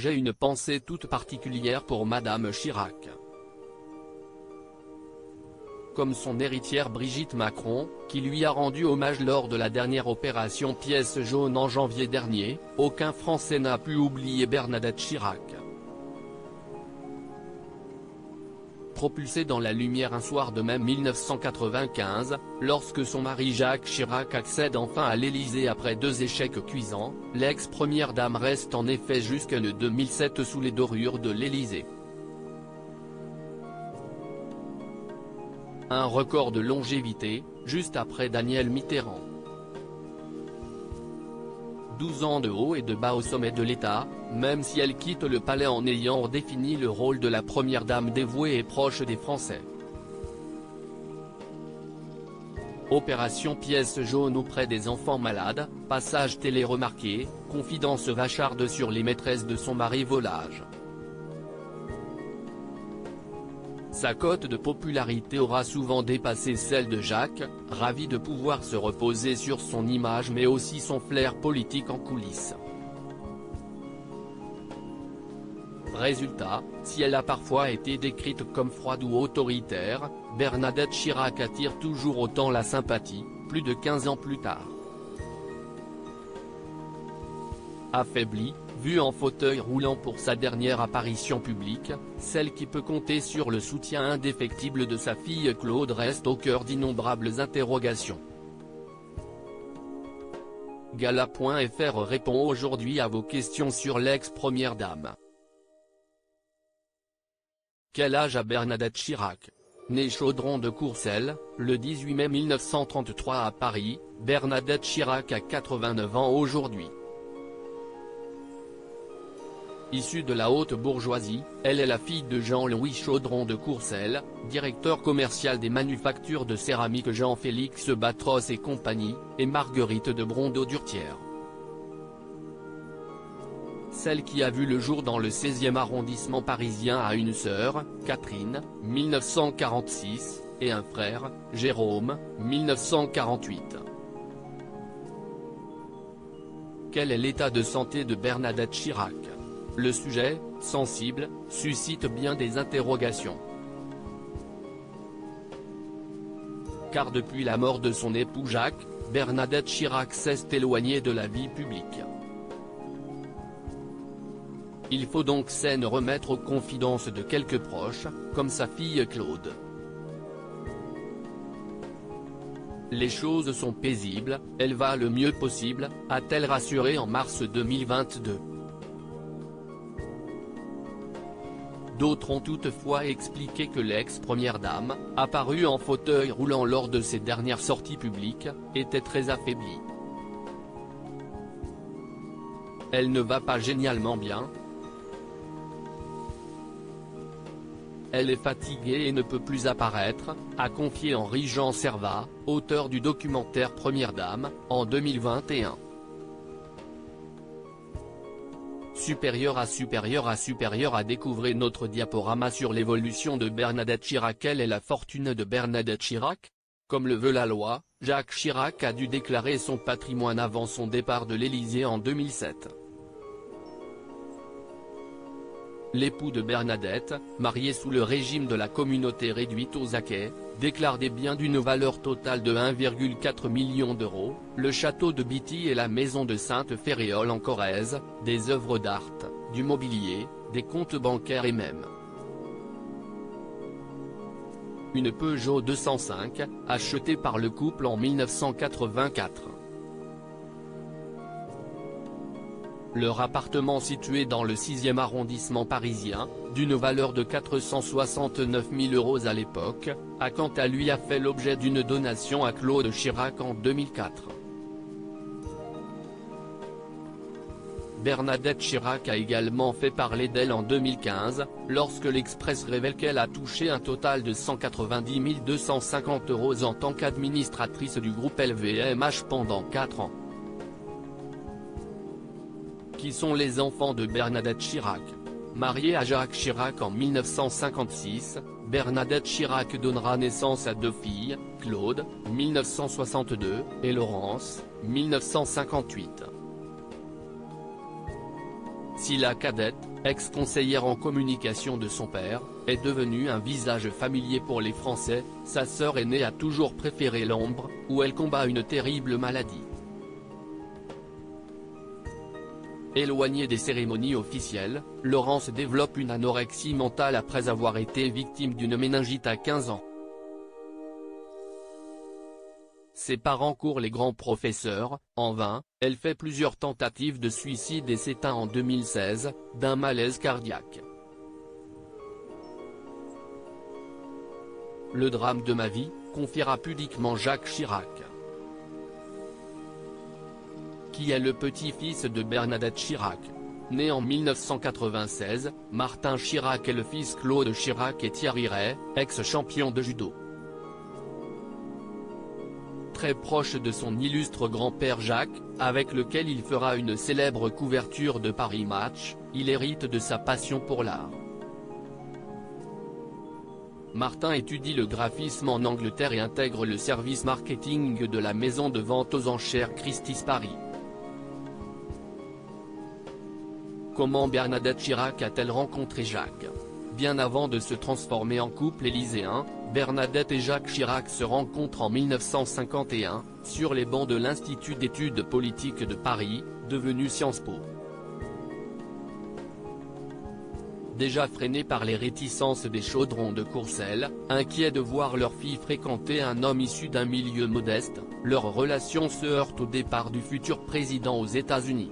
J'ai une pensée toute particulière pour Madame Chirac. Comme son héritière Brigitte Macron, qui lui a rendu hommage lors de la dernière opération Pièce jaune en janvier dernier, aucun Français n'a pu oublier Bernadette Chirac. Propulsée dans la lumière un soir de mai 1995, lorsque son mari Jacques Chirac accède enfin à l'Élysée après 2 échecs cuisants, l'ex-première dame reste en effet jusqu'en 2007 sous les dorures de l'Élysée. Un record de longévité, juste après Danielle Mitterrand. 12 ans de haut et de bas au sommet de l'État, même si elle quitte le palais en ayant redéfini le rôle de la première dame dévouée et proche des Français. Opération Pièce jaune auprès des enfants malades, passage télé remarqué, confidence vacharde sur les maîtresses de son mari volage. Sa cote de popularité aura souvent dépassé celle de Jacques, ravi de pouvoir se reposer sur son image mais aussi son flair politique en coulisses. Résultat, si elle a parfois été décrite comme froide ou autoritaire, Bernadette Chirac attire toujours autant la sympathie, plus de 15 ans plus tard. Affaiblie, vue en fauteuil roulant pour sa dernière apparition publique, celle qui peut compter sur le soutien indéfectible de sa fille Claude reste au cœur d'innombrables interrogations. Gala.fr répond aujourd'hui à vos questions sur l'ex-première dame. Quel âge a Bernadette Chirac? Née Chaudron de Courcelles, le 18 mai 1933 à Paris, Bernadette Chirac a 89 ans aujourd'hui. Issue de la haute bourgeoisie, elle est la fille de Jean-Louis Chaudron de Courcelles, directeur commercial des manufactures de céramique Jean-Félix Batros et compagnie, et Marguerite de Brondeau-Durtière. Celle qui a vu le jour dans le 16e arrondissement parisien a une sœur, Catherine, 1946, et un frère, Jérôme, 1948. Quel est l'état de santé de Bernadette Chirac? Le sujet, sensible, suscite bien des interrogations. Car depuis la mort de son époux Jacques, Bernadette Chirac s'est éloignée de la vie publique. Il faut donc s'en remettre aux confidences de quelques proches, comme sa fille Claude. Les choses sont paisibles, elle va le mieux possible, a-t-elle rassuré en mars 2022. D'autres ont toutefois expliqué que l'ex-première dame, apparue en fauteuil roulant lors de ses dernières sorties publiques, était très affaiblie. Elle ne va pas génialement bien. Elle est fatiguée et ne peut plus apparaître, a confié Henri-Jean Servat, auteur du documentaire Première Dame, en 2021. Supérieur à découvrir notre diaporama sur l'évolution de Bernadette Chirac. Quelle est la fortune de Bernadette Chirac? Comme le veut la loi, Jacques Chirac a dû déclarer son patrimoine avant son départ de l'Élysée en 2007. L'époux de Bernadette, marié sous le régime de la communauté réduite aux acquêts, déclare des biens d'une valeur totale de 1,4 million d'euros, le château de Bitty et la maison de Sainte-Féréole en Corrèze, des œuvres d'art, du mobilier, des comptes bancaires et même une Peugeot 205, achetée par le couple en 1984. Leur appartement situé dans le 6e arrondissement parisien, d'une valeur de 469 000 € à l'époque, a quant à lui fait l'objet d'une donation à Claude Chirac en 2004. Bernadette Chirac a également fait parler d'elle en 2015, lorsque l'Express révèle qu'elle a touché un total de 190 250 € en tant qu'administratrice du groupe LVMH pendant 4 ans. Qui sont les enfants de Bernadette Chirac? Mariée à Jacques Chirac en 1956, Bernadette Chirac donnera naissance à 2 filles, Claude, 1962, et Laurence, 1958. Si la cadette, ex-conseillère en communication de son père, est devenue un visage familier pour les Français, sa sœur aînée a toujours préféré l'ombre, où elle combat une terrible maladie. Éloignée des cérémonies officielles, Laurence développe une anorexie mentale après avoir été victime d'une méningite à 15 ans. Ses parents courent les grands professeurs, en vain, elle fait plusieurs tentatives de suicide et s'éteint en 2016, d'un malaise cardiaque. Le drame de ma vie, confiera pudiquement Jacques Chirac. Qui est le petit-fils de Bernadette Chirac. Né en 1996, Martin Chirac est le fils Claude Chirac et Thierry Ray, ex-champion de judo. Très proche de son illustre grand-père Jacques, avec lequel il fera une célèbre couverture de Paris Match, il hérite de sa passion pour l'art. Martin étudie le graphisme en Angleterre et intègre le service marketing de la maison de vente aux enchères Christie's Paris. Comment Bernadette Chirac a-t-elle rencontré Jacques? Bien avant de se transformer en couple élyséen, Bernadette et Jacques Chirac se rencontrent en 1951, sur les bancs de l'Institut d'études politiques de Paris, devenu Sciences Po. Déjà freinés par les réticences des chaudrons de Courcelles, inquiets de voir leur fille fréquenter un homme issu d'un milieu modeste, leur relation se heurte au départ du futur président aux États-Unis.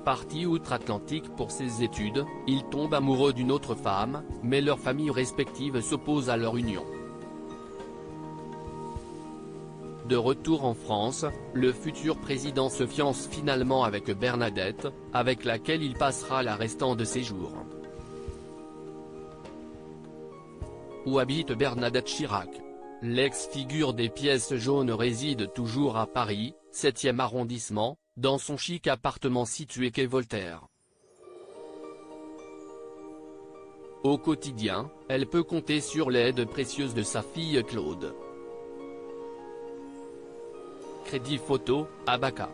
Parti outre-Atlantique pour ses études, ils tombent amoureux d'une autre femme, mais leurs familles respectives s'opposent à leur union. De retour en France, le futur président se fiance finalement avec Bernadette, avec laquelle il passera le restant de ses jours. Où habite Bernadette Chirac? L'ex-figure des pièces jaunes réside toujours à Paris, 7e arrondissement, dans son chic appartement situé quai Voltaire. Au quotidien, elle peut compter sur l'aide précieuse de sa fille Claude. Crédit photo, Abaca.